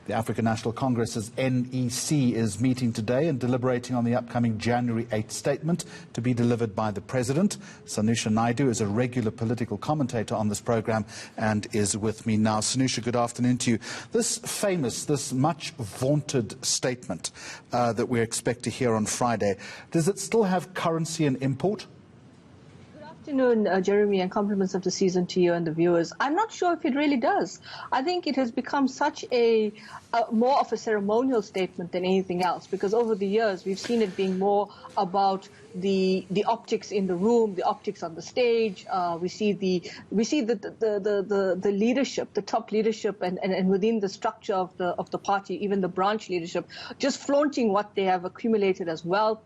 The African National Congress's NEC is meeting today and deliberating on the upcoming January 8th statement to be delivered by the President. Sanusha Naidu is a regular political commentator on this program and is with me now. Sanusha, good afternoon to you. This much vaunted statement that we expect to hear on Friday, does it still have currency and import? Good afternoon, Jeremy, and compliments of the season to you and the viewers. I'm not sure if it really does. I think it has become such a more of a ceremonial statement than anything else, because over the years we've seen it being more about the optics in the room, the optics on the stage. We see the leadership, the top leadership, and within the structure of the party, even the branch leadership, just flaunting what they have accumulated as wealth.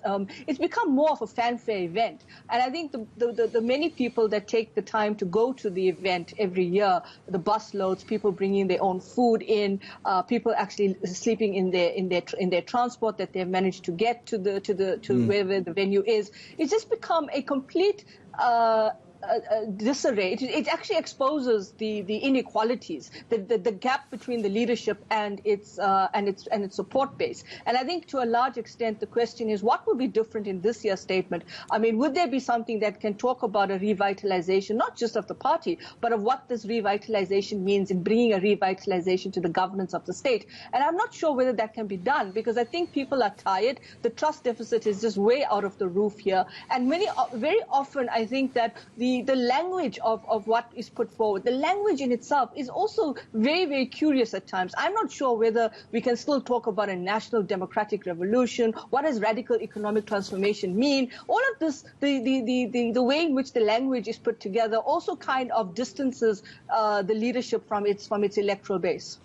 It's become more of a fanfare event, and I think the many people that take the time to go to the event every year, the bus loads, people bringing their own food in, people actually sleeping in their transport that they've managed to get to wherever the venue is. It's just become a complete disarray. It actually exposes the inequalities, the gap between the leadership and its support base. And I think to a large extent the question is, what will be different in this year's statement? I mean, would there be something that can talk about a revitalization, not just of the party, but of what this revitalization means in bringing a revitalization to the governance of the state? And I'm not sure whether that can be done, because I think people are tired. The trust deficit is just way out of the roof here, and very often I think that the language of what is put forward, the language in itself is also very, very curious at times. I'm not sure whether we can still talk about a national democratic revolution. What does radical economic transformation mean? All of this, the way in which the language is put together also kind of distances the leadership from its electoral base.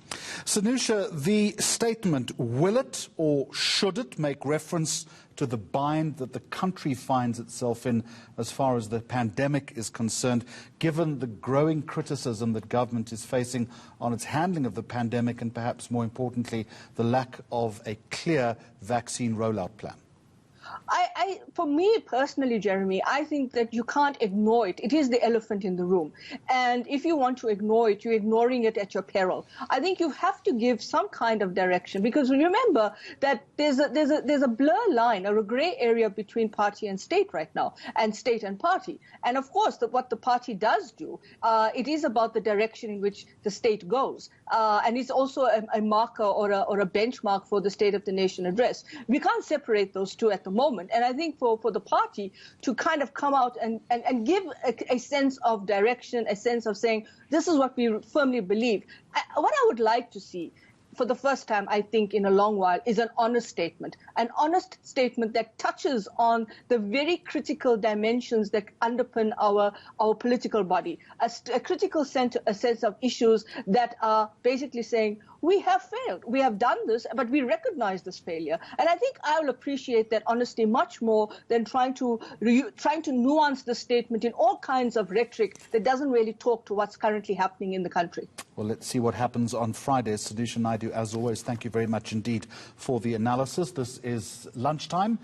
Sanusha, the statement, will it or should it make reference to the bind that the country finds itself in as far as the pandemic is concerned, given the growing criticism that government is facing on its handling of the pandemic and perhaps more importantly, the lack of a clear vaccine rollout plan? For me personally, Jeremy, I think that you can't ignore it. It is the elephant in the room. And if you want to ignore it, you're ignoring it at your peril. I think you have to give some kind of direction, because remember that there's a blur line or a gray area between party and state right now, and state and party. And of course, what the party does do, it is about the direction in which the state goes. And it's also a marker or a benchmark for the State of the Nation address. We can't separate those two at the moment. And I think for the party to kind of come out and give a sense of direction, a sense of saying, this is what we firmly believe. What I would like to see for the first time, I think, in a long while, is an honest statement that touches on the very critical dimensions that underpin our political body, a critical sense of issues that are basically saying, we have failed. We have done this, but we recognize this failure. And I think I will appreciate that honesty much more than trying to nuance the statement in all kinds of rhetoric that doesn't really talk to what's currently happening in the country. Well, let's see what happens on Friday. Sanusha Naidu, as always, thank you very much indeed for the analysis. This is Lunchtime.